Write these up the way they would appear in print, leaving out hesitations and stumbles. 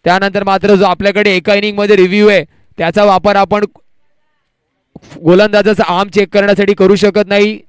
त्यानंतर मात्र जो आपल्याकडे एका इनिंग मध्ये रिव्ह्यू आहे त्याचा वापर आपण गोलंदाजाचा आर्म चेक करण्यासाठी करू शकत नाही.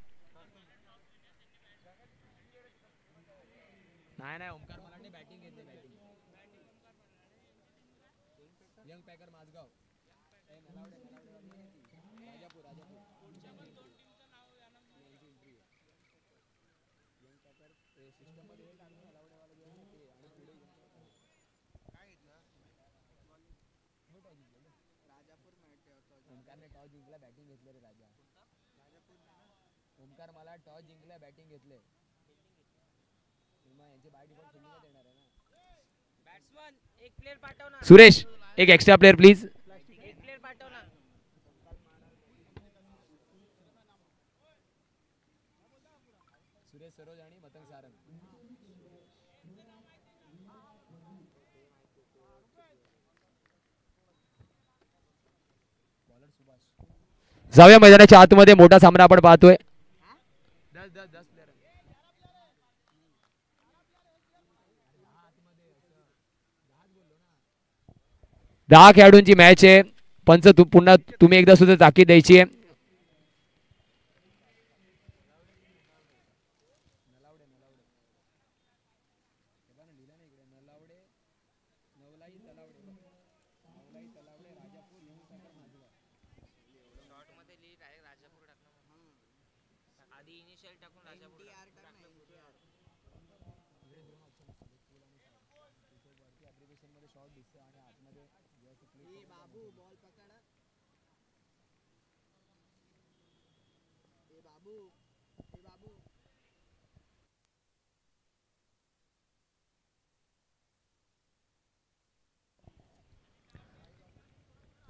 सुरेश एक एक्स्ट्रा प्लेयर प्लीज. जाऊया मैदानाच्या आतमध्ये मोठा सामना आपण पाहतोय. 10 खेळाडूंची मॅच आहे. पंच पुन्हा तुम्ही एकदा सुद्धा ताकीद द्यायची आहे.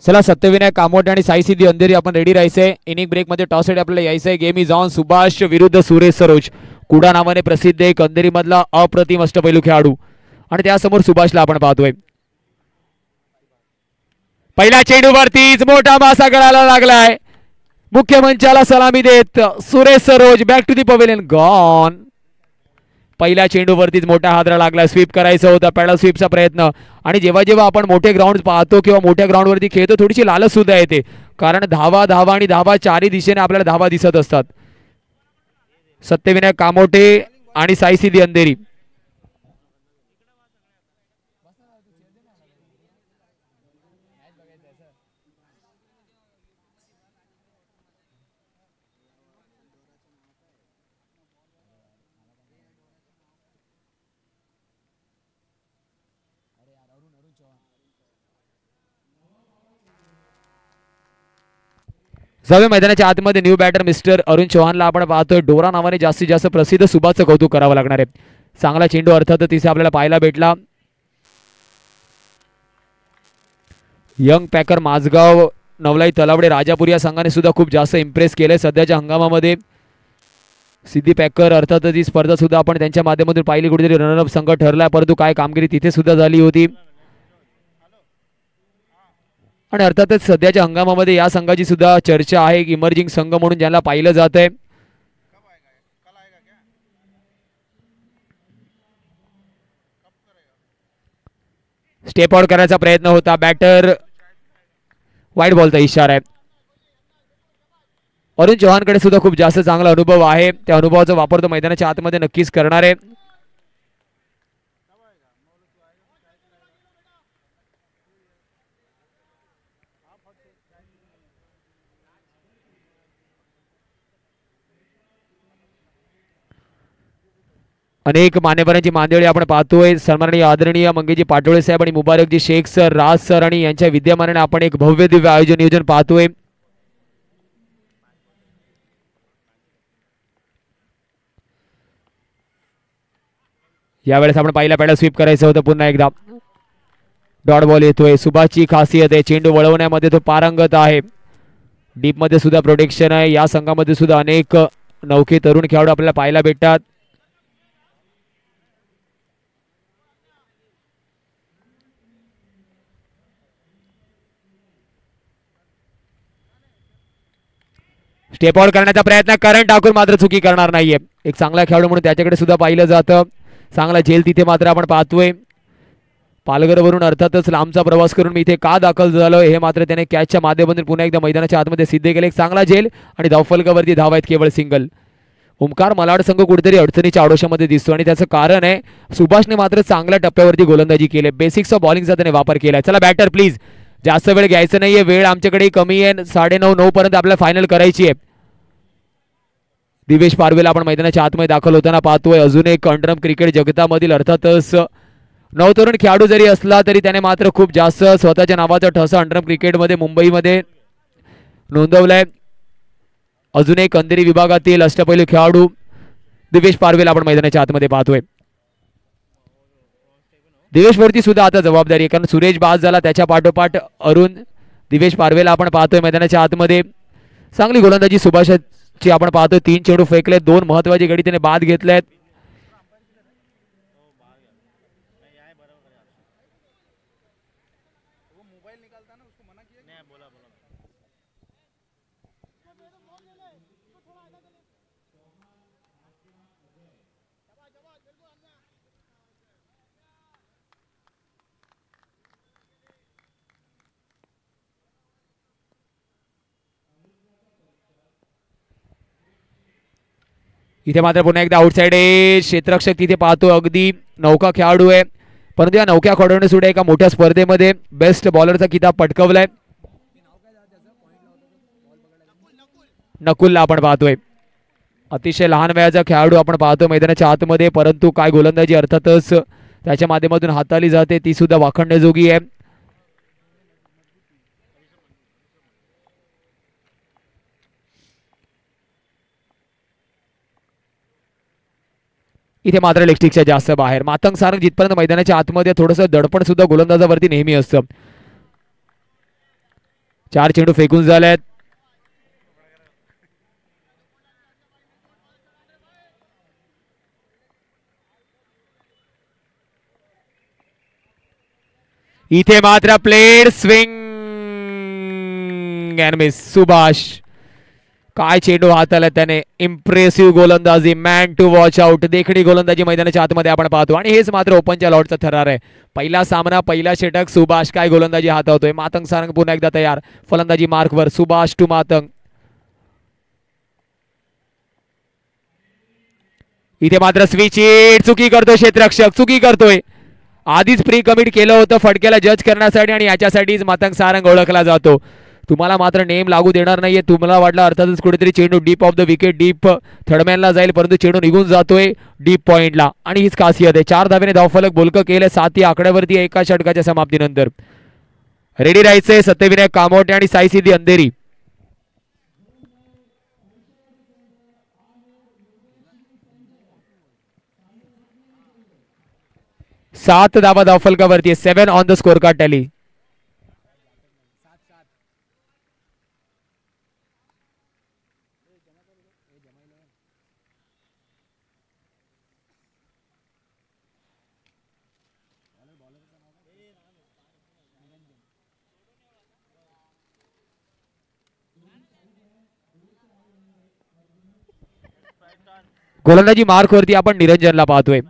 चला सत्यविनायक कामोटे आणि साई सिद्धी अंधेरी आपण रेडी राहायचंय. इनिंग ब्रेक मध्ये टॉस साठी आपल्याला यायचंय. Game is on. सुभाष विरुद्ध सुरेश सरोज. कुडा नावाने प्रसिद्ध एक अंधेरी मधला अप्रतिम अष्टपैलू खेळाडू आणि त्यासमोर सुभाषला आपण पाहतोय. पहिल्या चेंडूवरतीच मोठा मासा गळाला लागलाय. मुख्य मंचाला सलामी देत Suresh Saroj back to the pavilion gone. पहिल्या चेंडूवरतीच मोठा हादरा लागला. स्वीप करायचा होता. पॅडल स्वीपचा प्रयत्न. आणि जेव्हा जेव्हा आपण मोठे ग्राउंड पाहतो किंवा मोठ्या ग्राउंडवरती खेळतो थोडीशी लालच सुद्धा येते कारण धावा धावा आणि धावा चारही दिशेने आपल्याला धावा दिसत असतात. सत्यविनायक कामोटे आणि साई सिद्धी अंधेरी. जाऊया मैदानाच्या आतमध्ये न्यू बॅटर मिस्टर अरुण चव्हाणला आपण पाहतोय. डोरा नावाने जास्तीत जास्त प्रसिद्ध सुभाषचं कौतुक करावं लागणार आहे. चांगला चेंडू अर्थात तिथे आपल्याला पाहायला भेटला. यंग पॅकर माझगाव नवलाई तलावडे राजापूर या संघाने सुद्धा खूप जास्त इम्प्रेस केलंय सध्याच्या हंगामामध्ये. सिद्धी पॅकर अर्थात ही स्पर्धा सुद्धा आपण त्यांच्या माध्यमातून पाहिली. कुठेतरी रनरअप संघ ठरलाय परंतु काय कामगिरी तिथे सुद्धा झाली होती आणि अर्थातच सध्याच्या हंगामामध्ये या संघाची सुद्धा चर्चा आहे. इमर्जिंग संघ म्हणून ज्याला पाहिलं जात आहे. स्टेप आउट करायचा प्रयत्न होता. बॅटर वाईट बॉलचा इशारा आहे. अरुण चव्हाणकडे सुद्धा खूप जास्त चांगला अनुभव आहे. त्या अनुभवाचा वापर तो मैदानाच्या आतमध्ये नक्कीच करणार आहे. अनेक मान्यवरांची मांदियाळी आपण पाहतोय. सन्माननीय आदरणीय मंगेजी पाटोळे साहेब आणि मुबारकजी शेख सर, राज सर आणि यांच्या विद्यमानाने आपण एक भव्य दिव्य आयोजन नियोजन पाहतोय. यावेळेस आपण पहिला पॅडल स्वीप करायचं होतं. पुन्हा एकदा डॉट बॉल येतोय. सुभाषची खासियत आहे चेंडू वळवण्यामध्ये तो पारंगत आहे. डीप मध्ये सुद्धा प्रोटेक्शन आहे. या संघामध्ये सुद्धा अनेक नौके तरुण खेळाडू आपल्याला पाहायला भेटतात. स्टेप आउट करण्याचा प्रयत्न करंट टाकून मात्र चुकी करणार नाहीये. एक चांगला खेळाडू म्हणून त्याच्याकडे सुद्धा पाहिलं जातं. चांगला झेल तिथे मात्र आपण पाहतोय. पालघरवरून अर्थातच लांबचा प्रवास करून मी इथे का दाखल झालोय हे मात्र त्याने कॅचच्या माध्यमातून पुन्हा एकदा मैदानाच्या आतमध्ये सिद्ध केले. एक चांगला झेल आणि धावफलकावरती धाव आहेत केवळ सिंगल. ओमकार मलाड संघ कुठेतरी अडचणीच्या आडोशामध्ये दिसतो आणि त्याचं कारण आहे सुभाषने मात्र चांगल्या टप्प्यावरती गोलंदाजी केली. बेसिक्स ऑफ बॉलिंगचा त्याने वापर केलाय. चला बॅटर प्लीज, जास्त वेळ घ्यायचा नाहीये, वेळ आमच्याकडे कमी आहे. 9:30 पर्यंत आपल्याला फायनल करायची आहे. दिवेश पारवेला आपण मैदानाच्या आतमध्ये दाखल होताना पाहतोय. अजून एक अंडरम क्रिकेट जगतामधील अर्थातच नवतरुण खेळाडू जरी असला तरी त्याने मात्र खूप जास्त स्वतःच्या नावाचा ठसा अंडरम क्रिकेटमध्ये मुंबईमध्ये नोंदवलाय. अजून एक अंधेरी विभागातील अष्टपैलू खेळाडू दिवेश पारवेला आपण मैदानाच्या आतमध्ये पाहतोय. दिवेशवरती सुद्धा आता जबाबदारी आहे, कारण सुरेश बाज झाला, त्याच्या पाठोपाठ अरुण. दिवेश पारवेला आपण पाहतोय मैदानाच्या आतमध्ये. चांगली गोलंदाजी सुभाषची आपण पाहतोय. 3 चेंडू फेकले, 2 महत्वाची गडी त्याने बाद घेतलेत. इथे मात्र पुन्हा एकदा आउटसाइड आहे. क्षेत्ररक्षक तिथे पाहतो, अगदी नौका खेळाडू आहे, परंतु या नौक्या खेळाडूने सुद्धा एका मोठ्या स्पर्धेमध्ये बेस्ट बॉलरचा किताब पटकवलाय. नकुलला आपण पाहतोय. अतिशय लहान वयाचा खेळाडू आपण पाहतो मैदानाच्या आतमध्ये, परंतु काय गोलंदाजी अर्थातच त्याच्या माध्यमातून हाताळली जाते, ती सुद्धा वाखणण्याजोगी आहे. इथे मात्र लेगस्टिकच्या जास्त बाहेर. मातंग सारंग जिथपर्यंत मैदानाच्या आतमध्ये थोडंसं दडपण सुद्धा गोलंदाजावरती नेहमी असतं. 4 चेंडू फेकून झालेत. इथे मात्र played swing and miss. Subhash काय चेंडू हाताला त्याने. इम्प्रेसिव्ह गोलंदाजी, मॅन टू वॉच आउट. देखणी गोलंदाजी मैदानाच्या आतमध्ये आपण पाहतो आणि हेच मात्र ओपनच्या लॉटचा थरार आहे. पहिला सामना, पहिला षटक, सुभाष काय गोलंदाजी हातावतोय. मातंग सारंग पुन्हा एकदा तयार. फलंदाजी मार्कवर. सुभाष टू मातंग. इथे मात्र स्विच हिट. चुकी करतोय क्षेत्ररक्षक, चुकी करतोय. आधीच प्री कमिट केलं होतं फटक्याला जज करण्यासाठी आणि याच्यासाठीच मातंग सारंग ओळखला जातो. तुम्हाला मात्र नेम लागू देणार नाहीये. तुम्हाला वाटलं अर्थातच कुठेतरी चेंडू deep off the wicket, deep थर्डमॅनला जाईल, परंतु चेंडू निघून जातोय डीप पॉइंटला आणि हीच खासियत आहे. 4 धावेने धावफलक बोलकं केलं. 7 या आकड्यावरती एका षटकाच्या समाप्तीनंतर. रेडी राहायचंय सत्यविनायक कामोटे आणि साई सिद्धी अंधेरी. 7 धावा धावफलकावरती. 7 on the score card tally. गोलंदाजी मार्क वरती आपण निरंजनला पाहतोय.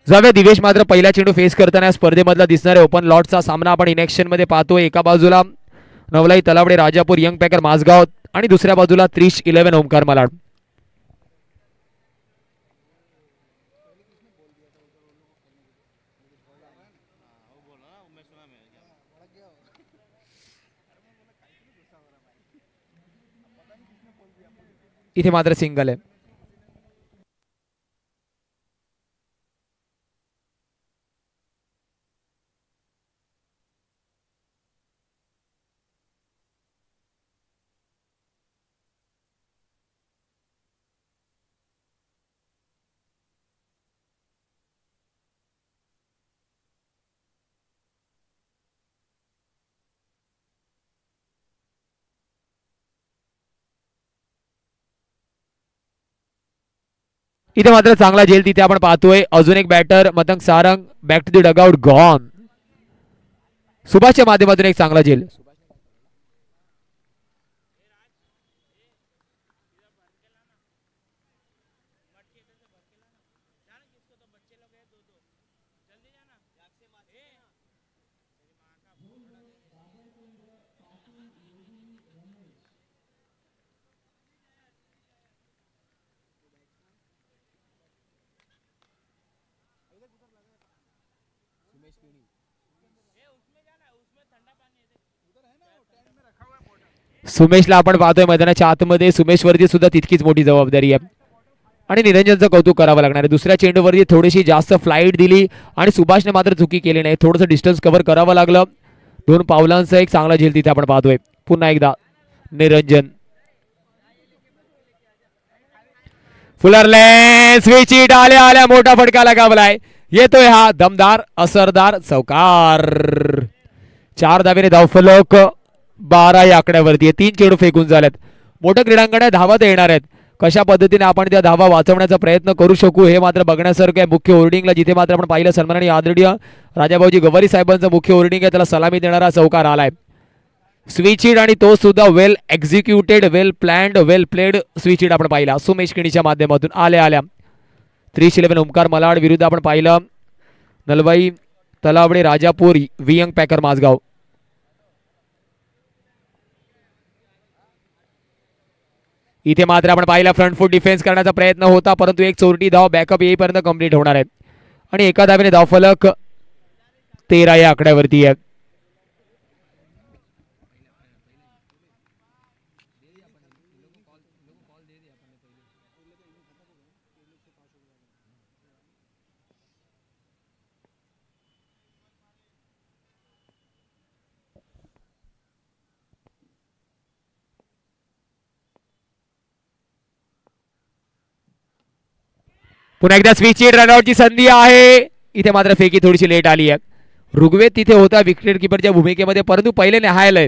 जाऊया दिवेश मात्र पहिला चेंडू फेस करताना स्पर्धेमधला दिसणाऱ्या ओपन लॉटचा सामना आपण इनॅक्शन मध्ये पाहतोय. एका बाजूला नवलाई तलावडे राजापूर यंग पॅकर माझगाव आणि दुसऱ्या बाजूला 30-11 ओमकार मलाड. इथे मात्र सिंगल आहे. इथे मात्र चांगला झेल तिथे आपण पाहतोय. अजून एक batter Matang Sarang back to the dugout gone. सुभाषच्या माध्यमातून एक चांगला झेल. सुमेशला आपण पाहतोय मैदानाच्या आतमध्ये. सुमेश वरती सुद्धा तितकीच मोठी जबाबदारी आहे आणि निरंजनचं कौतुक करावं लागणार आहे. दुसऱ्या चेंडूवरती थोडीशी जास्त फ्लाईट दिली आणि सुभाषने मात्र चुकी केली नाही. थोडंसं डिस्टन्स कव्हर करावं लागलं. 2 पावलांचा एक चांगला झेल तिथे आपण पाहतोय. पुन्हा एकदा निरंजन फुलरले स्विच हिट आल्या आल्या मोठा फटका लगावलाय. येतोय हा दमदार असरदार चौकार. 4 धावेने धावफलक 12 या आकड्यावरती. 3 चेंडू फेकून झाल्यात. मोठं क्रीडांगणात धावा तर येणार आहेत. कशा पद्धतीने आपण त्या धावा वाचवण्याचा प्रयत्न करू शकू हे मात्र बघण्यासारखं आहे. मुख्य होर्डिंगला जिथे मात्र आपण पाहिलं सन्माननीय आदरणीय राजाभाऊजी गवारी साहेबांचं मुख्य होर्डिंग आहे. त्याला सलामी देणारा चौकार आलाय. स्विच हिट आणि तो सुद्धा वेल एक्झिक्युटेड, वेल प्लॅन्ड, वेल प्लेड स्विच हिट आपण पाहिला सुमेश किणीच्या माध्यमातून. आल्या आल्या 3-11 ओमकार मलाड विरुद्ध आपण पाहिलं नलवाई तलावडे राजापूर वियंग पॅकर माझगाव. इथे मात्र आपण पाहिला फ्रंट फूट डिफेन्स करण्याचा प्रयत्न होता परंतु एक चोरटी धाव बॅकअप येईपर्यंत कंप्लीट होणार आहे आणि एका धावेने धावफलक 13 या आकड्यावरती आहे. पुन्हा एकदा स्विच हिट रनआउटची संधी आहे. इथे मात्र फेकी थोडीशी लेट आली आहे. ऋग्वेद तिथे होता विकेट किपरच्या भूमिकेमध्ये परंतु पहिले न्याहाळलंय.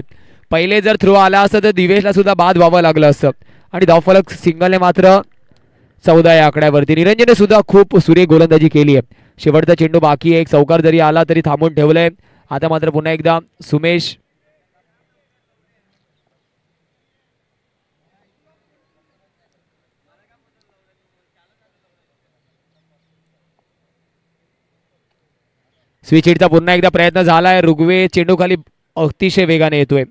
पहिले जर थ्रो आला असता तर दिवेशला सुद्धा बाद व्हावं लागलं असतं आणि धावफलक सिंगलने मात्र 14 या आकड्यावरती. निरंजनने सुद्धा खूप सुरेख गोलंदाजी केली आहे. शेवटचा चेंडू बाकी आहे. एक चौकार जरी आला तरी थांबून ठेवलंय. आता मात्र पुन्हा एकदा सुमेश स्विच हिटचा पुन्हा एकदा प्रयत्न झालाय. ऋग्वेद चेंडू खाली अतिशय वेगाने येतोय.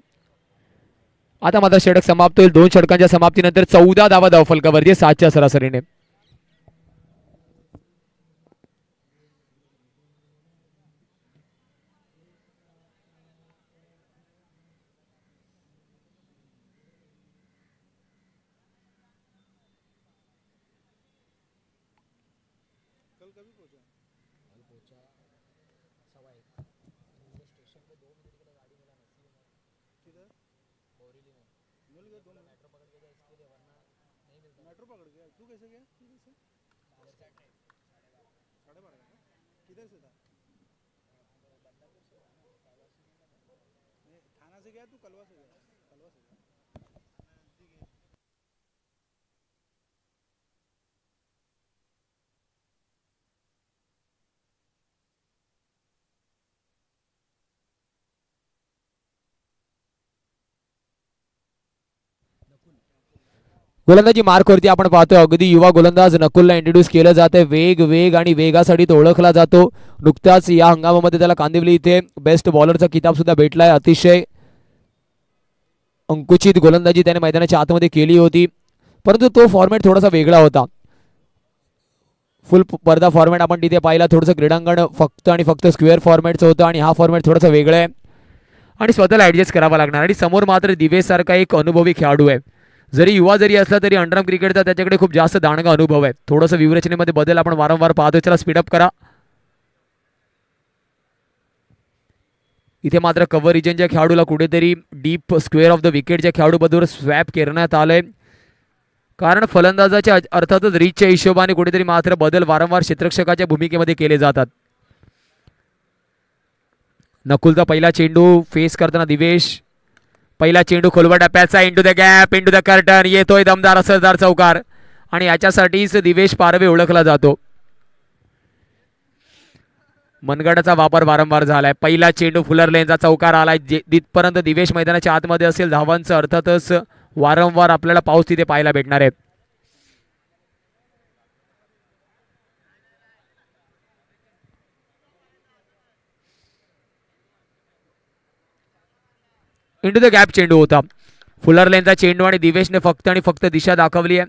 आता मात्र षटक समाप्त होईल. 2 षटकांच्या समाप्तीनंतर 14 धावा धावफलकावरती 7च्या सरासरीने. गोलंदाजी मार्कवरती आपण पाहतोय अगदी युवा गोलंदाज नकुलला इंट्रोड्यूस केलं जाते. वेग आणि वेगासाठी तो ओळखला जातो. नुकताच या हंगामामध्ये त्याला कांदिवली इथे बेस्ट बॉलरचा किताब सुद्धा भेटलाय. अतिशय अंकुचित गोलंदाजी त्याने मैदानाच्या आतमध्ये केली होती परंतु तो फॉर्मॅट थोडासा वेगळा होता. फुल पर्दा फॉर्मॅट आपण तिथे पाहिला. थोडंसं क्रीडांगण फक्त आणि फक्त स्क्वेअर फॉर्मॅटचं होतं आणि हा फॉर्मॅट थोडासा वेगळा आहे आणि स्वतःला ऍडजस्ट करावा लागणार. आणि समोर मात्र दिवेश सारखा एक अनुभवी खेळाडू आहे. जरी युवा जरी असला तरी अंडरआर्म क्रिकेटचा त्याच्याकडे खूप जास्त दांडगा अनुभव आहे. थोडंसं व्यूहरचनेमध्ये बदल आपण वारंवार पाहतोय. त्याला स्पीडअप करा. इथे मात्र कव्हर रिजनच्या खेळाडूला कुठेतरी डीप स्क्वेअर ऑफ द विकेटच्या खेळाडूबरोबर स्वॅप करण्यात आलंय कारण फलंदाजाच्या अर्थातच रीचच्या हिशोबाने कुठेतरी मात्र बदल वारंवार क्षेत्ररक्षकाच्या भूमिकेमध्ये केले जातात. नकुलचा पहिला चेंडू फेस करताना दिवेश. पहिला चेंडू खोलवा टप्प्याचा into the gap, into the curtain. येतोय दमदार असरदार चौकार. आणि याच्यासाठीच दिवेश पारवे ओळखला जातो. मनगटाचा वापर वारंवार झालाय. पहिला चेंडू फुलर लेनचा चौकार आलाय. जिथपर्यंत दिवेश मैदानाच्या आतमध्ये असेल धावांचं अर्थातच वारंवार आपल्याला पाऊस तिथे पाहायला भेटणार आहे. इंटू द गॅप चेंडू होता. फुलर लेनचा चेंडू आणि दिवेशने फक्त आणि फक्त दिशा दाखवली आहे.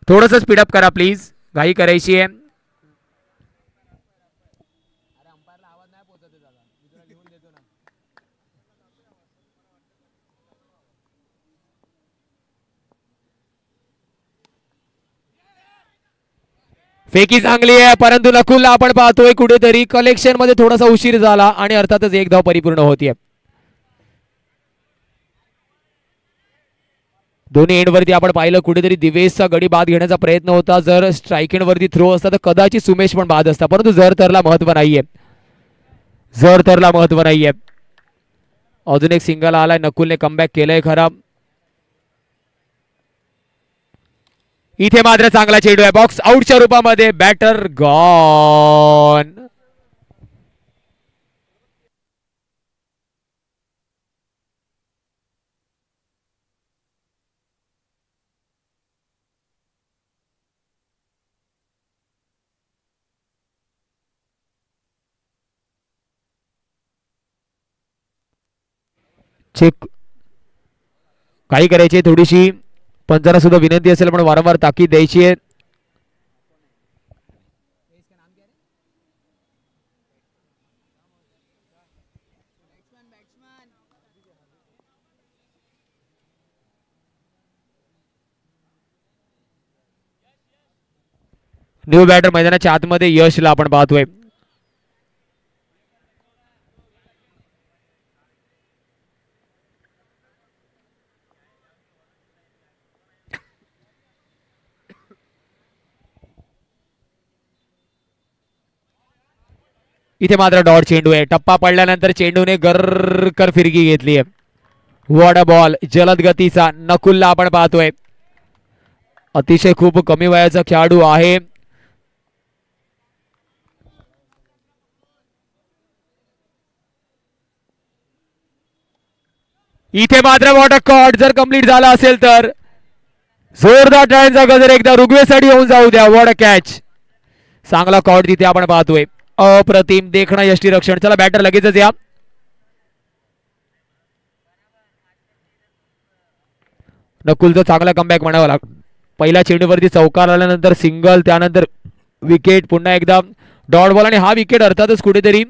थोडंसं स्पीडअप करा प्लीज, घाई करायची आहे. फेकी चांगली आहे परंतु नकुलला आपण पाहतोय कुठेतरी कलेक्शन मध्ये थोडासा उशीर झाला आणि अर्थातच एक धाव परिपूर्ण होतीये. दोन्ही एंडवरती आपण पाहिलं कुठेतरी दिवेशचा गडी बाद घेण्याचा प्रयत्न होता. जर स्ट्राईक एंड वरती थ्रो असता तर कदाचित सुमेश पण बाद असता, परंतु जर तरला महत्व नाहीये. जर तरला महत्व नाहीये. अजून एक सिंगल आलाय. नकुलने कमबॅक केलंय खरा. इथे मात्र चांगला चेंडू आहे बॉक्स आउटच्या रूपामध्ये. Batter gone. चेक काही करायची थोडीशी पंचांना सुद्धा विनंती असेल पण वारंवार ताकीद द्यायची आहे. न्यू बॅटर मैदानाच्या आतमध्ये यशला आपण पाहतोय. इथे मात्र डॉट चेंडू आहे. टप्पा पडल्यानंतर चेंडूने गरकर फिरकी घेतली आहे. What a ball. जलद गतीचा नकुलला आपण पाहतोय. अतिशय खूप कमी वयाचा खेळाडू आहे. इथे मात्र वॉटर कॉट जर कंप्लीट झाला असेल तर जोरदार टाळ्यांचा गजर एकदा ऋग्वेसाठी होऊन जाऊ द्या. What a catch. चांगला कॉट तिथे आपण पाहतोय. अप्रतिम देखणं यष्टी रक्षण. चला बॅटर लगेचच या. नकुलचं चांगला कमबॅक म्हणावं लागतं. पहिल्या चेंडूवरती चौकार आल्यानंतर सिंगल, त्यानंतर विकेट, पुन्हा एकदा डॉट बॉल आणि हा विकेट अर्थातच कुठेतरी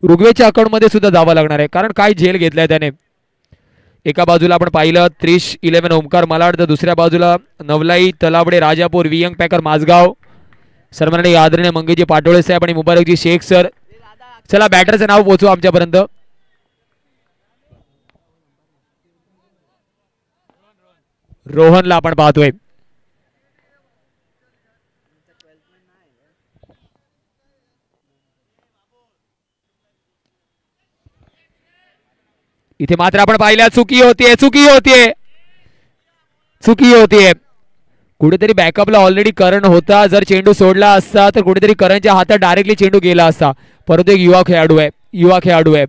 ऋग्वेच्या अकाउंट मध्ये सुद्धा जावं लागणार आहे कारण काय झेल घेतलाय त्याने. एका बाजूला आपण पाहिलं 30-11 ओमकार मलाड, तर दुसऱ्या बाजूला नवलाई तलावडे राजापूर, वियंग पॅकर माझगाव, सन्माननीय आदरणीय मंगेजी पाटोळे साहेब आणि मुबारकजी शेख सर. चला बॅटरचं नाव पोहोचू आमच्यापर्यंत. रोहनला आपण पाहतोय. इथे मात्र आपण पाहिल्या चुकी होतीये, चुकी होतीये, चुकी होतीये. कुठेतरी बॅकअपला ऑलरेडी करण होता. जर चेंडू सोडला असता तर कुठेतरी करणच्या हातात डायरेक्टली चेंडू गेला असता, परंतु एक युवा खेळाडू आहे, युवा खेळाडू आहे.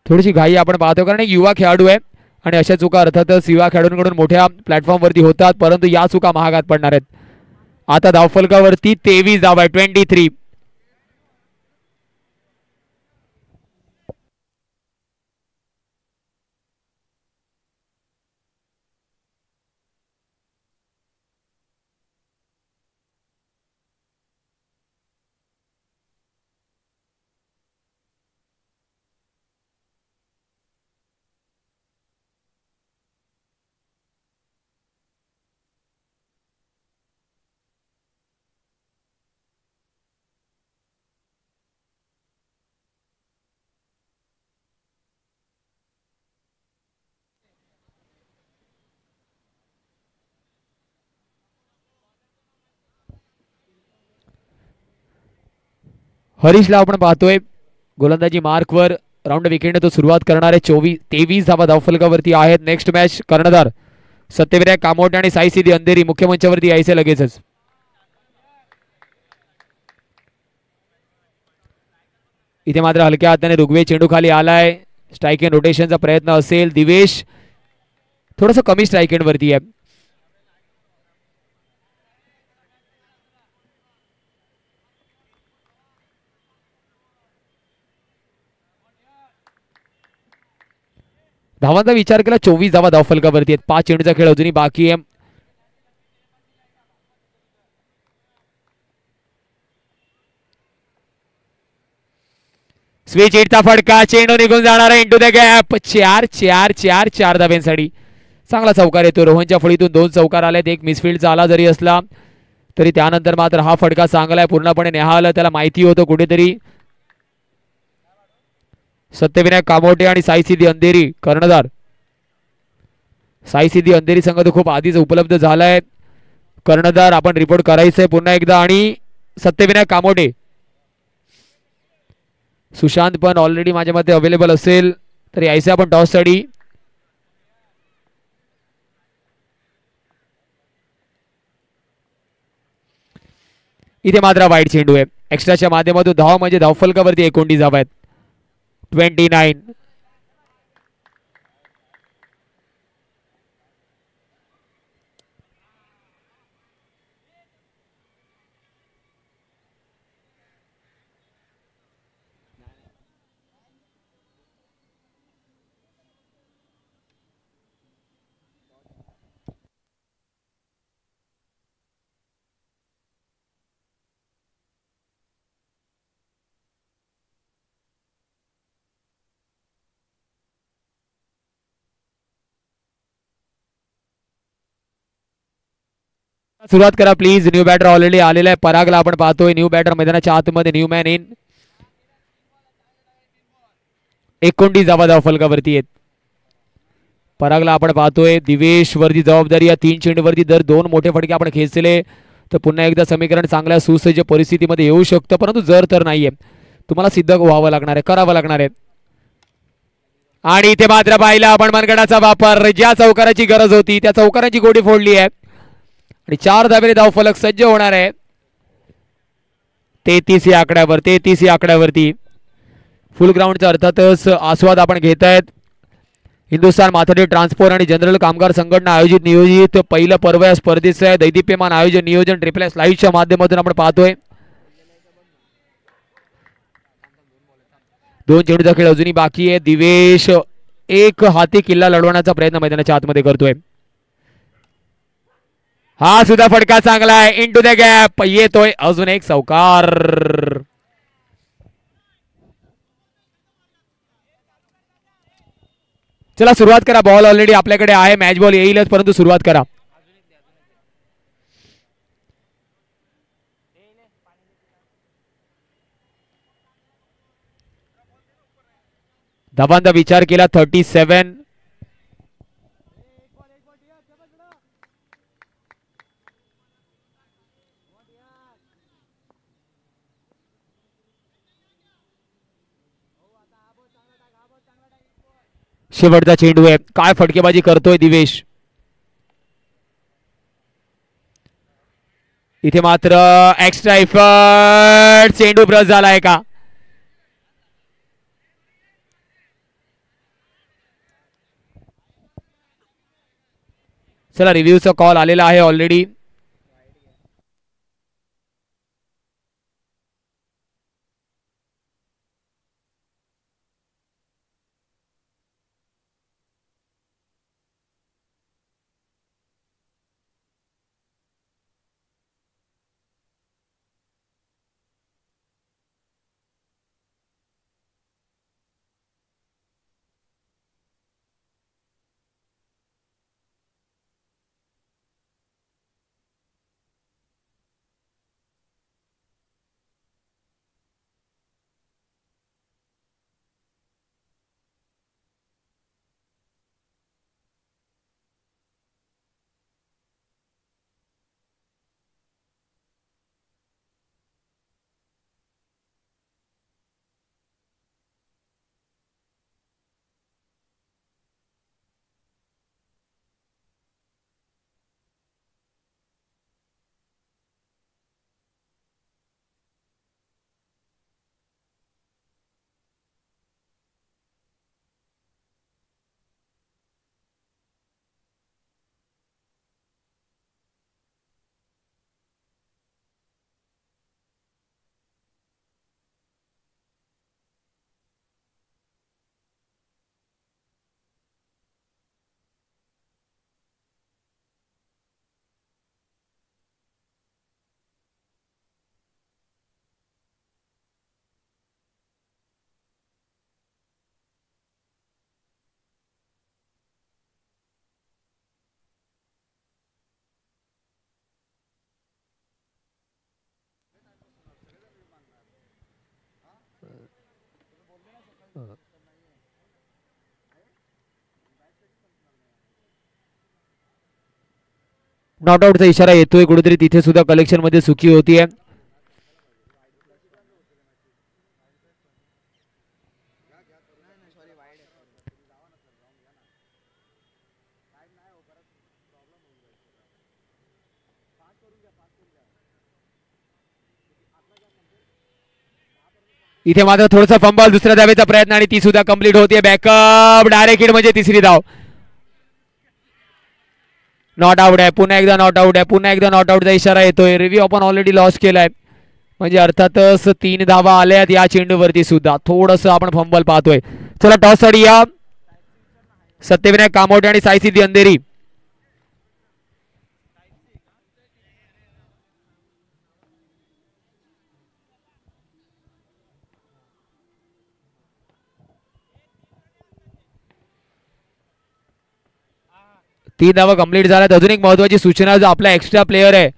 थोडीशी घाई आपण पाहतो कारण एक युवा खेळाडू आहे आणि अशा चुका अर्थातच युवा खेळाडूंकडून मोठ्या प्लॅटफॉर्मवरती होतात, परंतु या चुका महागात पडणार आहेत. आता धावफलकावरती 23 धावा आहे. 23. हरीशला आपण पाहतोय गोलंदाजी मार्कवर. राऊंड विकेंड तो सुरुवात करणार आहे. 23 धावा धावफलकावरती आहेत. नेक्स्ट मॅच कर्णधार सत्यविनायक कामोटे आणि साई सिद्धी अंधेरी मुख्य मंचावरती यायचे लगेचच. इथे मात्र हलक्या हाताने ऋग्वेद चेंडू खाली आलाय. स्ट्राईक एंड रोटेशनचा प्रयत्न असेल. दिवेश थोडस कमी स्ट्राईक एंड वरती आहे. धावांचा विचार केला 24 धावा धावफलकावरती आहेत. 5 चेंडूचा खेळ अजूनही बाकी आहे. स्विच हिटचा फटका. चेंडू निघून जाणार आहे इंटू द गॅप. 4 धाब्यांसाठी चांगला चौकार येतो. रोहनच्या फळीतून 2 चौकार आलेत. एक मिसफिल्डचा आला जरी असला तरी त्यानंतर मात्र हा फटका चांगला आहे. पूर्णपणे नेहाल त्याला माहिती होतं कुठेतरी. सत्यविनायक कामोटे आणि साई सिद्धी अंधेरी कर्णधार. साई सिद्धी अंधेरी संघ तो खूप आधीच उपलब्ध झालाय. कर्णधार आपण रिपोर्ट करायचंय पुन्हा एकदा. आणि सत्यविनायक कामोटे. सुशांत पण ऑलरेडी माझ्या मते अवेलेबल असेल तर यायचं आपण टॉस साठी. इथे मात्र वाईट चेंडू आहे. एक्स्ट्राच्या माध्यमातून धाव म्हणजे धावफलकावरती 29 धावा आहेत. 29. सुरुवात करा प्लीज. न्यू बॅटर ऑलरेडी आलेला आहे. परागला आपण पाहतोय. न्यू बॅटर मैदानाच्या आतमध्ये. New man in. 29 धावा धावफलकावरती आहेत. परागला आपण पाहतोय. दिवेश वरती जबाबदारी. या 3 चेंडूवरती जर 2 मोठे फटके आपण खेचले तर पुन्हा एकदा समीकरण चांगल्या सुसज्ज परिस्थितीमध्ये येऊ शकतं. परंतु जर तर नाहीये. तुम्हाला सिद्ध व्हावं लागणार आहे. करावं लागणार आहे. आणि इथे मात्र पाहिला आपण मनगडाचा वापर. ज्या चौकाराची गरज होती त्या चौकाराची गोडी फोडली आहे. आणि 4 धावेने धावफलक सज्ज होणार आहे. 33 या आकड्यावर. 33 या आकड्यावरती फुल ग्राउंडचा अर्थातच आस्वाद आपण घेत आहेत. हिंदुस्थान माथाडी ट्रान्सपोर्ट आणि जनरल कामगार संघटना आयोजित नियोजित पहिलं पर्व या स्पर्धेचं आहे. दैदिप्यमान आयोजन नियोजन ट्रिपल एस लाईव्हच्या माध्यमातून आपण पाहतोय. 2 चेंडूचा खेळ अजूनही बाकी आहे. दिवेश एक हाती किल्ला लढवण्याचा प्रयत्न मैदानाच्या आतमध्ये करतोय. हा सुद्धा फटका चांगला आहे. इनटू द गॅप येतोय अजून एक चौकार. चला सुरुवात करा. बॉल ऑलरेडी आपल्याकडे आहे. मॅच बॉल येईलच परंतु सुरुवात करा. धावांचा विचार केला 37. शेवटचा चेंडू आहे. काय फटकेबाजी करतोय दिवेश. इथे मात्र एक्स्ट्रा इफर्ट. चेंडू ब्रश झालाय का. चला रिव्ह्यूचा कॉल आलेला आहे ऑलरेडी. नॉट आउटचा इशारा येतोय कुठेतरी, तिथे सुद्धा कलेक्शन मध्ये चुकी होतीये. इथे मात्र थोडासा फंबल, दुसऱ्या धावेचा प्रयत्न आणि ती सुद्धा कंप्लीट होतीये. बॅकअप डायरेक्ट हिट म्हणजे तिसरी धाव. नॉट आउट आहे, पुन्हा एकदा नॉट आउट आहे, पुन्हा एकदा नॉट आउटचा इशारा येतोय. रिव्ह्यू आपण ऑलरेडी लॉस केलाय, म्हणजे अर्थातच 3 धावा आल्यात या चेंडूवरती सुद्धा. थोडस आपण फंबल पाहतोय. चला टॉस साठी या सत्यविनायक कामोटे आणि साईसिद्धी अंधेरी. तीन धावा कंप्लीट झाल्यात. अजून एक महत्वाची सूचना, जो आपला एक्स्ट्रा प्लेयर आहे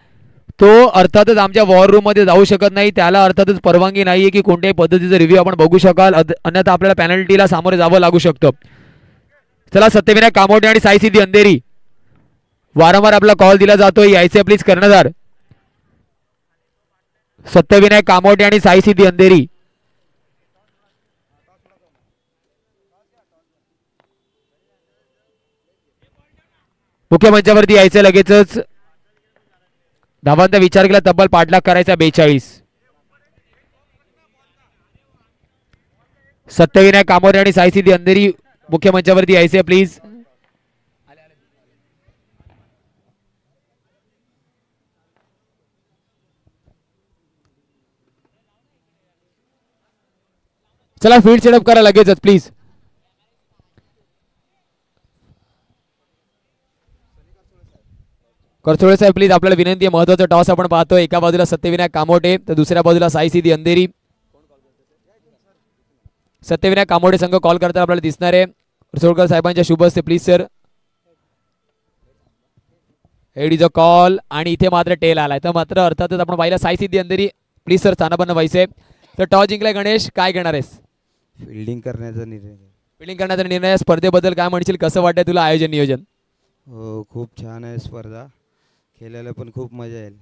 तो अर्थातच आमच्या वॉर रूम मध्ये जाऊ शकत नाही. त्याला अर्थातच परवानगी नाहीये की कोणत्याही पद्धतीचा रिव्ह्यू आपण बघू शकाल, अन्यथा आपल्याला पेनल्टीला सामोरे जावं लागू शकतं. चला सत्यविनायक कामोटे आणि साईसिद्धी अंधेरी, वारंवार आपला कॉल दिला जातोय, यायचे प्लीज कर्णधार. सत्यविनायक कामोटे आणि साईसिद्धी अंधेरी. मुख्य मंचावरती यायचं लगेचच. धावांचा विचार केला तब्बल पाठलाग करायचा 42. सत्यविनायक कामोटे आणि साईसिद्धी अंधेरी मुख्य मंचावरती यायचे प्लीज. चला फील्ड सेटअप करा लगेचच प्लीज. करचोळे साहेब प्लीज, आपल्याला विनंती आहे. महत्वाचा टॉस आपण पाहतोय. एका बाजूला सत्यविनायक कामोटे तर दुसऱ्या बाजूला साईसिद्धी अंधेरी. सत्यविनायक कामोटे संघ कॉल करताना आपल्याला दिसणार आहे. करचोळकर साहेबांच्या शुभ असते please sir. Head is a call आणि इथे मात्र टेल आलाय. तर मात्र अर्थातच आपण पाहिलं साईसिद्धी अंधेरी प्लीज सर स्थानापन्न व्हायचंय. तर टॉस जिंकलाय गणेश, काय घेणार आहेस? फिल्डिंग करण्याचा निर्णय. फिल्डिंग करण्याचा निर्णय. स्पर्धेबद्दल काय म्हणशील, कसं वाटतंय तुला आयोजन नियोजन? हो, खूप छान आहे स्पर्धा, खेळायला पण खूप मजा येईल.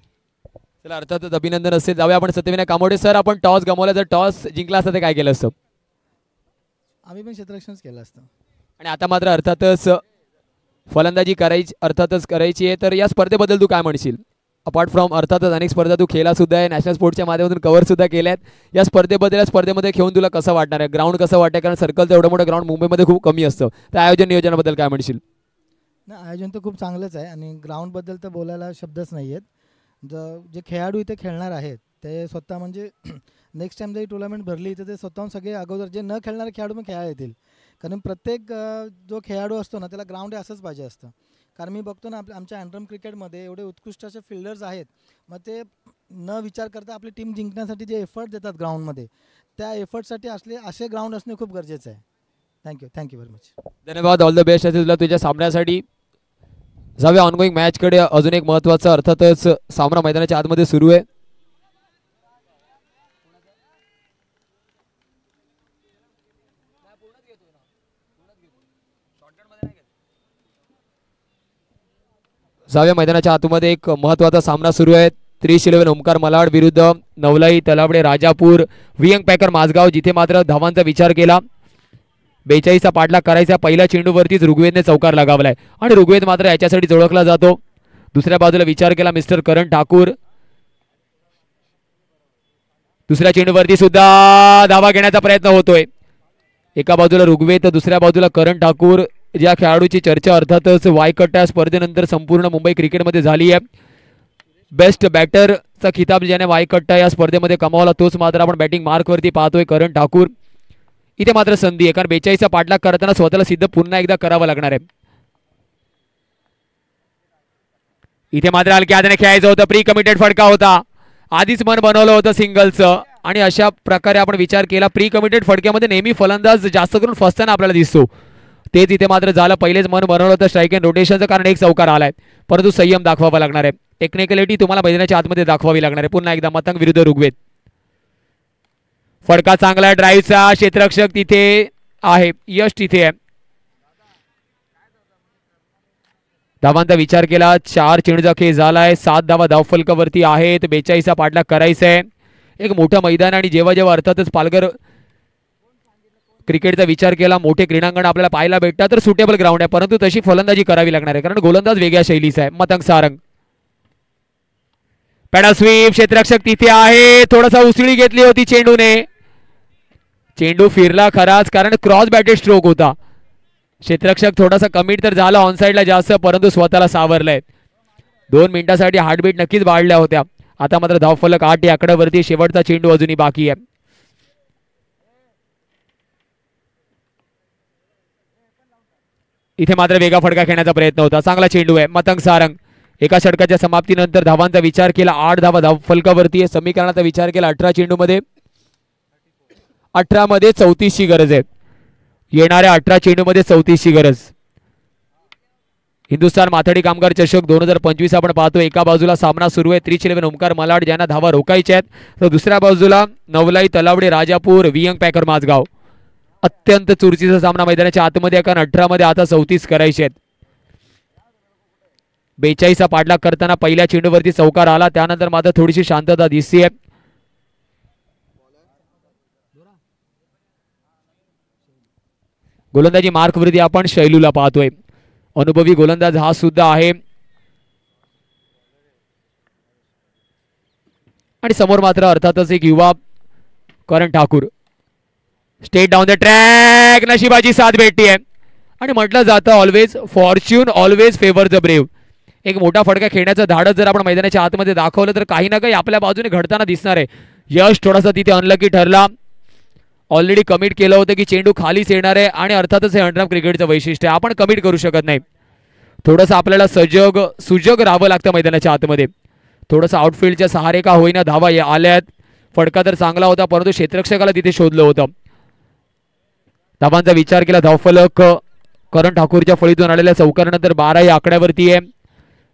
चला अर्थातच अभिनंदन असेल. जाऊया आपण सत्यविनायक कामोटे सर, आपण टॉस गमावला, जर टॉस जिंकला असता तर काय केलं असतं? आम्ही पण क्षेत्ररक्षणच केलं असतं. आणि आता मात्र अर्थातच फलंदाजी करायची आहे. तर या स्पर्धेबद्दल तू काय म्हणशील? अपार्ट फ्रॉम अर्थातच अनेक स्पर्धा तू खेळला सुद्धा आहे, नॅशनल स्पोर्ट्सच्या माध्यमातून कव्हर सुद्धा केल्यात. या स्पर्धेबद्दल, या स्पर्धेमध्ये खेळून तुला कसं वाटणार आहे? ग्राउंड कसं वाटतं? कारण सर्कलचं एवढं मोठं ग्राउंड मुंबईमध्ये खूप कमी असतं. तर आयोजन नियोजनाबद्दल काय म्हणशील? ना, आयोजन तर खूप चांगलंच आहे आणि ग्राउंडबद्दल तर बोलायला शब्दच नाही आहेत. जे खेळाडू इथे खेळणार आहेत ते स्वतः म्हणजे नेक्स्ट टाइम जरी टुर्नामेंट भरली तर ते स्वतःहून सगळे अगोदर जे न खेळणारे खेळाडू पण खेळायला येतील. कारण प्रत्येक जो खेळाडू असतो ना त्याला ग्राउंड हे असंच पाहिजे असतं. कारण मी बघतो ना आमच्या अँड्रम क्रिकेटमध्ये एवढे उत्कृष्ट असे फिल्डर्स आहेत, मग ते न विचार करता आपली टीम जिंकण्यासाठी जे एफर्ट देतात ग्राउंडमध्ये, त्या एफर्टसाठी असे ग्राउंड असणे खूप गरजेचं आहे. Thank you very much. धन्यवाद. ऑल द बेस्ट असेल तुला तुझ्या सामन्यासाठी. जाऊया ऑनगोईंग मॅचकडे. अजून एक महत्त्वाचा अर्थातच सामना मैदानाच्या आतमध्ये सुरू आहे. जाऊया मैदानाच्या आतमध्ये एक महत्त्वाचा सामना सुरू आहे. 3-11 ओमकार मलाड विरुद्ध नवलाई तलावडे राजापूर वियंग पॅकर माझगाव, जिथे मात्र धावांचा विचार केला 42चा पाठलाग करायचा. पहिल्या चेंडूवरतीच ऋग्वेदने चौकार लगावलाय आणि ऋग्वेद मात्र याच्यासाठी ओळखला जातो. दुसऱ्या बाजूला विचार केला मिस्टर करण ठाकूर. दुसऱ्या चेंडूवरती सुद्धा धावा घेण्याचा प्रयत्न होतोय. एका बाजूला ऋग्वेद तर दुसऱ्या बाजूला करण ठाकूर, ज्या खेळाडूची चर्चा अर्थातच वायकट्टा स्पर्धेनंतर संपूर्ण मुंबई क्रिकेटमध्ये झाली आहे. बेस्ट बॅटरचा खिताब ज्याने वायकट्टा या स्पर्धेमध्ये कमावला तोच मात्र आपण बॅटिंग मार्कवरती पाहतोय करण ठाकूर. इथे मात्र संधी आहे, कारण 42चा पाठलाग करताना स्वतःला सिद्ध पुन्हा एकदा करावं लागणार आहे. इथे मात्र हलक्या हाताने खेळायचं होतं, प्री कमिटेड फटका होता, आधीच मन बनवलं होतं सिंगलचं. आणि अशा प्रकारे आपण विचार केला, प्री कमिटेड फटक्यामध्ये नेहमी फलंदाज जास्त करून फसताना आपल्याला दिसतो. तेच इथे मात्र झालं. पहिलेच मन बनवलं होतं स्ट्राईक अँड रोटेशनचं, कारण एक चौकार आलाय, परंतु संयम दाखवावा लागणार आहे. टेक्निकॅलिटी तुम्हाला मैदानाच्या आतमध्ये दाखवावी लागणार आहे. पुन्हा एकदा मतंग विरुद्ध ऋग्वेद. फडका चांगला ड्राईव्हचा, क्षेत्ररक्षक तिथे आहे, यश तिथे आहे. धावांचा विचार केला, 4 चेंडूचा खेळ झालाय, 7 धावा धावफलकावरती आहेत. 42 पाठलाग करायचा आहे. एक मोठं मैदान आणि जेव्हा जेव्हा अर्थातच पालघर क्रिकेटचा विचार केला, मोठे क्रीडांगण आपल्याला पाहायला भेटतात तर सुटेबल ग्राउंड आहे, परंतु तशी फलंदाजी करावी लागणार आहे कारण गोलंदाज वेगळ्या शैलीचा आहे. मतंग सारंग पॅडा स्वीप, क्षेत्ररक्षक तिथे आहे. थोडासा उसळी घेतली होती चेंडूने, चेंडू फिरला खराच कारण क्रॉस बॅटेड स्ट्रोक होता. क्षेत्ररक्षक थोडासा कमिट तर झाला ऑन साइडला जास्त, परंतु स्वतःला सावरलाय. 2 मिनिटांसाठी हार्टबीट नक्कीच वाढल्या होत्या. आता मात्र धावफलक 8 या आकड्यावरती, शेवटचा चेंडू अजूनही बाकी आहे. इथे मात्र वेगा फडका खेळण्याचा प्रयत्न होता. चांगला चेंडू आहे. मतंग सारंग एका षटकाच्या समाप्तीनंतर धावांचा विचार केला, 8 धावा धावफलकावरती आहे. समीकरणाचा विचार केला, 18 चेंडूमध्ये 18 मध्ये 34 ची गरज आहे. येणाऱ्या 18 चेंडूमध्ये 34 ची गरज. हिंदुस्थान माथाडी कामगार चषक 2025 आपण पाहतो. एका बाजूला सामना सुरू आहे, 311 ओमकार मलाड ज्यांना धावा रोखायच्या आहेत, तर दुसऱ्या बाजूला नवलाई तलावडे राजापूर वियंग पॅकर माझगाव. अत्यंत चुरचीचा सामना मैदानाच्या आतमध्ये, कारण 18 मध्ये आता 34 करायचे आहेत. 42 पाठलाग करताना पहिल्या चेंडूवरती चौकार आला, त्यानंतर मात्र थोडीशी शांतता दिसतीये. गोलंदाजी मार्क वरती आपण शैलूला पाहतोय. अनुभवी गोलंदाज हा सुद्धा आहे. आणि समोर मात्र अर्थातच एक युवा Karan Thakur. Straight down the track, नशिबाची साथ भेटती आहे आणि म्हटलं जातं always fortune always favour the brave. एक मोठा फडका खेळण्याचं धाडस जर आपण मैदानाच्या आतमध्ये दाखवलं तर काही ना काही आपल्या बाजूने घडताना दिसणार आहे. यश थोडासा तिथे अनलकी ठरला. ऑलरेडी कमिट केलं होतं की चेंडू खालीच येणार आहे आणि अर्थातच हे अंडरआर्म क्रिकेटचं वैशिष्ट्य आहे, आपण कमिट करू शकत नाही. थोडंसं आपल्याला सुजग राहावं लागतं मैदानाच्या आतमध्ये. थोडंसं आउटफील्डच्या सहारे का होईना धावा आल्यात. फडका तर चांगला होता, परंतु क्षेत्ररक्षकाला तिथे शोधलं होतं. धावांचा विचार केला, धावफलक करण ठाकूरच्या फळीतून आलेल्या चौकारानंतर 12 या आकड्यावरती आहे.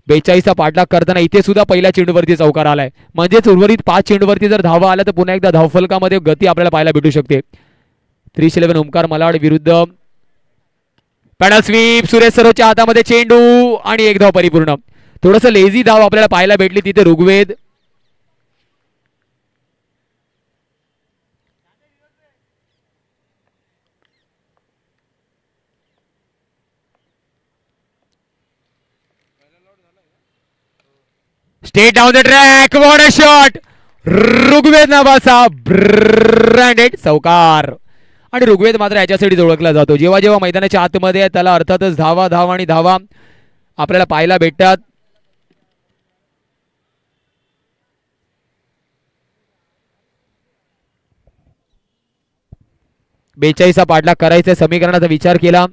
42 पाठलाग करताना इथे सुद्धा पहिल्या चेंडूवरती चौकार आलाय, म्हणजेच उर्वरित 5 चेंडूवरती जर धावा आल्या तर पुन्हा एकदा धावफलकामध्ये गती आपल्याला पाहायला भेटू शकते. 311 ओमकार मलाड विरुद्ध पॅडल स्वीप, सुरेश सरोच्या हातामध्ये चेंडू आणि एक धाव परिपूर्ण. थोडंसं लेझी धाव आपल्याला पाहायला भेटली तिथे. Rigved straight down the track, what a shot. Rigved नावाचा ब्रँडेड चौकार. आणि ऋग्वेद मात्र याच्यासाठी ओळखला जातो, जेव्हा जेव्हा मैदानाच्या आतमध्ये त्याला अर्थातच धावा धावा आणि धावा आपल्याला पाहायला भेटतात. बेचाळीसचा पाठलाग करायचा, समीकरणाचा विचार केला.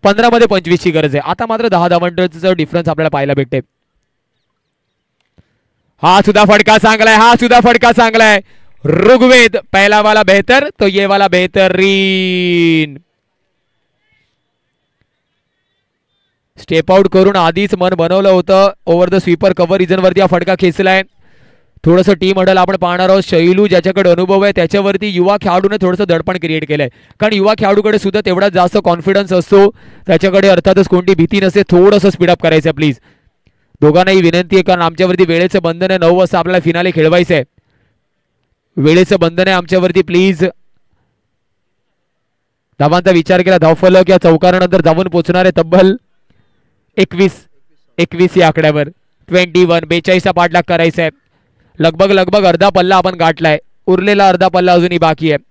15 मध्ये 25 ची गरज आहे. आता मात्र 10 धावांचा डिफरन्स आपल्याला पाहायला भेटते. हा सुद्धा फडका चांगला आहे, हा सुद्धा फडका चांगला आहे. ऋग्वेद पहला वाला बेहतर तो ये वाला बेहतरीन. स्टेप आउट करून आधीच मन बनवलं होतं. Over the sweeper cover region वरती हा फडका खेचलाय. थोडंसं टीम हडल आपण पाहणार आहोत. शैलू ज्याच्याकडे अनुभव आहे त्याच्यावरती युवा खेळाडूने थोडंसं दडपण क्रिएट केलंय, कारण युवा खेळाडूकडे सुद्धा तेवढाच जास्त कॉन्फिडन्स असतो. त्याच्याकडे अर्थातच कोणती भीती नसते. थोडंसं स्पीडअप करायचं प्लीज. दोघांनाही विनंती आहे, कारण आमच्यावरती वेळेचं बंधन आहे. 9 वाजता आपल्याला फिनाले खेळवायचं आहे. वेळेचं बंधन आहे आमच्यावरती, प्लीज. धावांचा विचार केला, धावफलक या चौकारानंतर धावून पोहोचणार आहे तब्बल 21 या आकड्यावर. 21 42 पाठलाग करायचा आहे. लगभग अर्धा पल्ला आपण गाठलाय. उरलेला अर्धा पल्ला अजूनही बाकी आहे.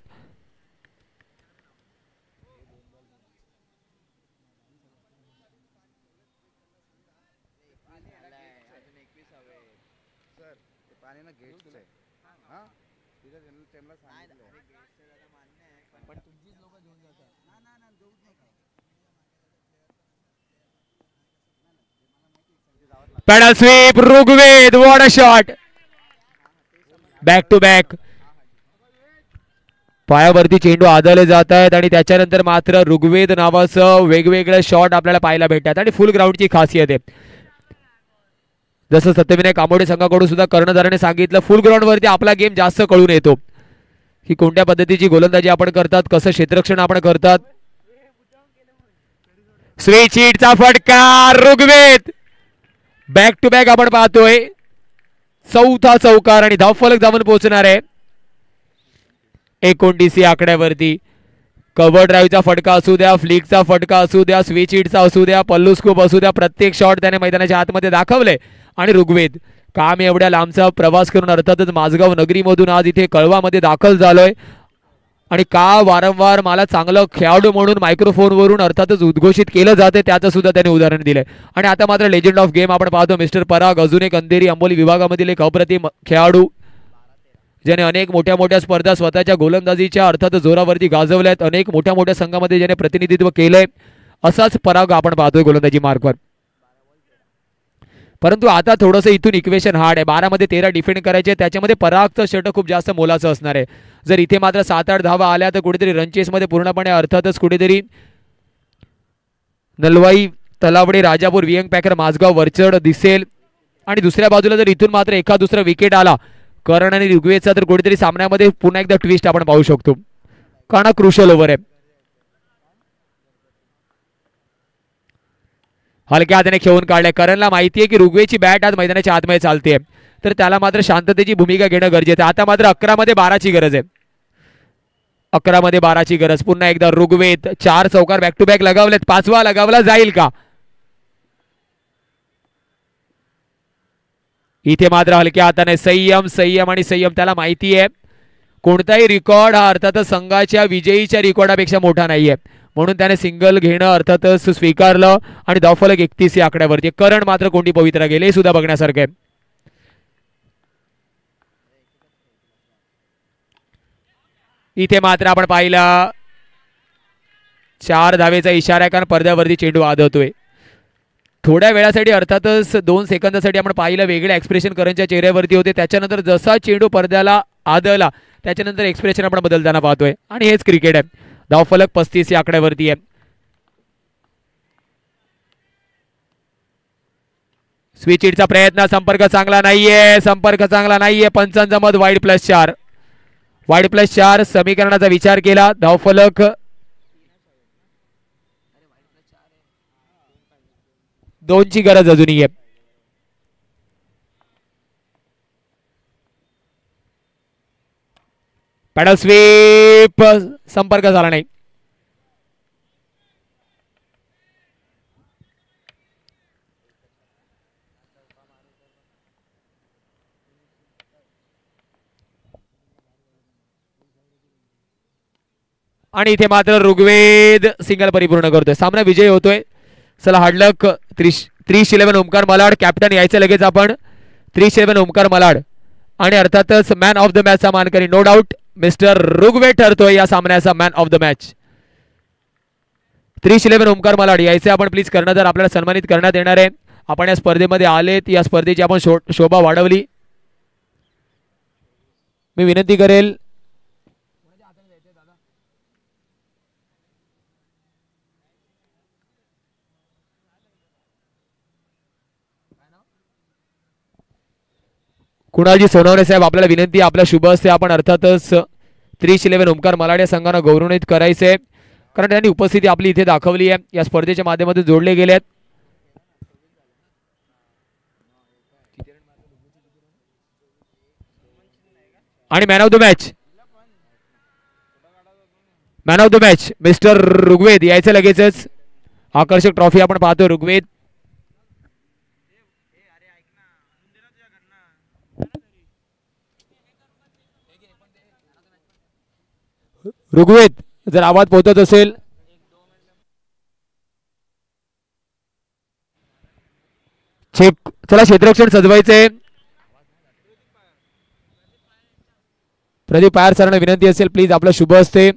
Paddle sweep, Rigved, what a shot. Back to back. पायावरती चेंडू आदळले जात आहेत आणि त्याच्यानंतर मात्र ऋग्वेद नावाचं वेगवेगळे शॉट आपल्याला पाहायला भेटतात आणि फुल ग्राउंडची खासियत आहे. जसं सत्यविनायक कांबोडे संघाकडून सुद्धा कर्णधाराने सांगितलं, फुल ग्राउंड वरती आपला गेम जास्त कळून येतो. की कोणत्या पद्धतीची गोलंदाजी आपण करतात, कसं क्षेत्ररक्षण आपण करतात. स्विच हिटचा फटका ऋग्वेद. बॅक टू बॅक आपण पाहतोय. चौथा चौकार आणि धावफलक जाऊन पोहोचणार आहे 29 आकड्यावरती. कव्हर ड्राईव्हचा फटका असू द्या, फ्लिकचा फटका असू द्या, स्विच हिटचा असू द्या, पल्लू स्कूप असू द्या, प्रत्येक शॉट त्याने मैदानाच्या आतमध्ये दाखवले. आणि ऋग्वेद काम एवढ्या लांबचा प्रवास करून अर्थातच माझगाव नगरीमधून आज इथे कळवामध्ये दाखल झालोय. आणि का वारंवार मला चांगलं खेळाडू म्हणून मायक्रोफोनवरून अर्थातच उद्घोषित केलं जाते त्याचं सुद्धा त्याने उदाहरण दिलंय. आणि आता मात्र लेजंड ऑफ गेम आपण पाहतो मिस्टर पराग, अजून एक अंधेरी अंबोली विभागामधील एक अप्रतिम खेळाडू ज्याने अनेक मोठ्या मोठ्या स्पर्धा स्वतःच्या गोलंदाजीच्या अर्थात जोरावरती गाजवल्यात. अनेक मोठ्या मोठ्या संघामध्ये ज्याने प्रतिनिधित्व केलंय असाच पराग आपण पाहतोय गोलंदाजी मार्कवर. परंतु आता थोडंसं इथून इक्वेशन हार्ड आहे. 12 मध्ये 13 डिफेंड करायचे, त्याच्यामध्ये परागचं षट खूप जास्त मोलाचं असणार आहे. जर इथे मात्र 7-8 धावा आल्या तर कुठेतरी रनचेसमध्ये पूर्णपणे अर्थातच कुठेतरी नलवाई, तलावडे, राजापूर, वियंग पॅकर, माझगाव वरचढ दिसेल. आणि दुसऱ्या बाजूला जर इथून मात्र एका दुसरा विकेट आला करण आणि ऋग्वेदचा तर कुठेतरी सामन्यामध्ये पुन्हा एकदा ट्विस्ट आपण पाहू शकतो. कारण क्रुशल ओव्हर आहे. हलक्या हाताने खेळून काढले. करणला माहिती आहे की ऋग्वेदची बॅट आज मैदानाच्या आतमध्ये चालते, तर त्याला मात्र शांततेची भूमिका घेणं गरजेचं आहे. आता मात्र 11 मध्ये 12ची गरज आहे. 11 मध्ये 12ची गरज. पुन्हा एकदा ऋग्वेद 4 चौकार बॅक टू बॅक लगावलेत. 5वा लगावला जाईल का? इथे मात्र हलक्या हाताने संयम संयम आणि संयम. त्याला माहिती आहे कोणताही रेकॉर्ड हा अर्थातच संघाच्या विजयीच्या रेकॉर्डापेक्षा मोठा नाहीये, म्हणून त्याने सिंगल घेणं अर्थातच स्वीकारलं. आणि धावफलक 31 या आकड्यावरती. करण मात्र कोणती पवित्रा गेले सुद्धा बघण्यासारखे. इथे मात्र आपण पाहिला 4 धावेचा इशारा आहे, कारण पडद्यावरती चेंडू आदळतोय. थोड्या वेळासाठी अर्थातच 2 सेकंदासाठी आपण पाहिलं वेगळे एक्सप्रेशन करणच्या चेहऱ्यावरती होते. त्याच्यानंतर जसा चेंडू पडद्याला आदळला त्याच्यानंतर एक्सप्रेशन आपण बदलताना पाहतोय. आणि हेच क्रिकेट आहे. धावफलक 35 या आकड्यावरती आहे. स्विच हिटचा प्रयत्न, संपर्क चांगला नाहीये, संपर्क चांगला नाहीये. पंचांचा मत वाईड +4. वाईड +4 समीकरणाचा विचार केला. धावफलक 2ची गरज अजूनही आहे. पॅडल स्वीप, संपर्क झाला नाही. आणि इथे मात्र ऋग्वेद सिंगल परिपूर्ण करतोय. सामना विजय होतोय. चला हार्डलक. 311 ओमकार मलाड कॅप्टन यायचं लगेच आपण. 311 ओमकार मलाड आणि अर्थातच मॅन ऑफ द मॅचचा मानकरी नो डाऊट मिस्टर ऋग्वेद ठरतोय या सामन्याचा man of the match. 311 Omkar Malad यायचे आपण प्लीज कर्णधार आपल्याला सन्मानित करण्यात येणार आहे. आपण या स्पर्धेमध्ये आलेत, या स्पर्धेची आपण शोभा वाढवली. मी विनंती करेल कुणालजी सोनवणे साहेब, आपल्याला विनंती, आपल्या शुभ हस्ते आपण अर्थातच 311 ओमकार मलाड या संघांना गौरवान्वित करायचे, कारण त्यांनी उपस्थिती आपली इथे दाखवली आहे, या स्पर्धेच्या माध्यमातून जोडले गेले आहेत. आणि man of the match, man of the match mister Rigved यायचं लगेचच. आकर्षक ट्रॉफी आपण पाहतो. ऋग्वेद ऋग्वेद जर आवाज पोहोचत असेल चेक. चला क्षेत्ररक्षण सजवायचे. प्रदीप पायर सरांना विनंती असेल प्लीज आपला शुभ हस्ते.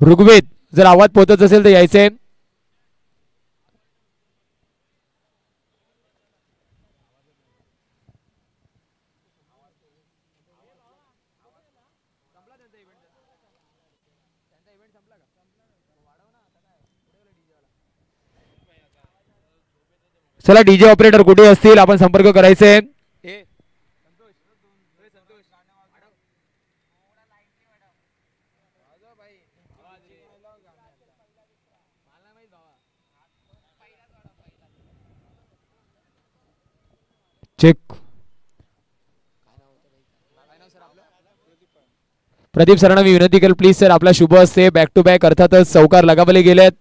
ऋग्वेद जर आवाज पोहोचत असेल तर यायचे. चला डीजे ऑपरेटर कुठे असतील आपण संपर्क करायचे. प्रदीप सरांना मी विनंती करेल प्लीज सर आपला शुभ असते बॅक टू बॅक अर्थातच चौकार लगावले गेलेत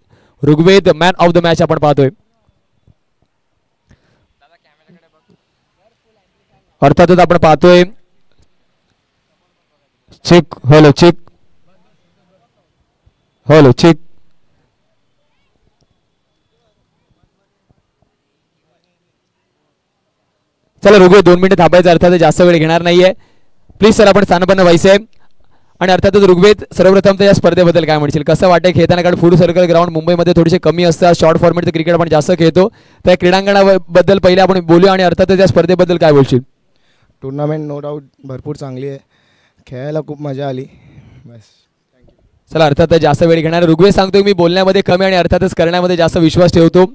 Rigved man of the match आपण पाहतोय अर्थातच आपण पाहतोय चिक हॅलो चिक हॅलो चिक चला ऋग्वेद 2 मिनिटं थांबायचं अर्थात जास्त वेळ घेणार नाहीये प्लीज सर आपण स्थानपन्न व्हायचंय आणि अर्थातच ऋग्वेद सर्वप्रथम तर या स्पर्धेबद्दल काय म्हणशील कसं वाटतं खेळताना कारण फुल सर्कल ग्राउंड मुंबईमध्ये थोडेसे कमी असतात शॉर्ट फॉर्मॅटचं क्रिकेट आपण जास्त खेळतो त्या क्रीडांगणाबद्दल पहिले आपण बोलूया आणि अर्थातच या स्पर्धेबद्दल काय बोलशील टुर्नामेंट नो डाऊट भरपूर चांगली आहे खेळायला खूप मजा आली बस चला अर्थातच जास्त वेळ घेणार ऋग्वेद सांगतो मी बोलण्यामध्ये कमी आणि अर्थातच करण्यामध्ये जास्त विश्वास ठेवतो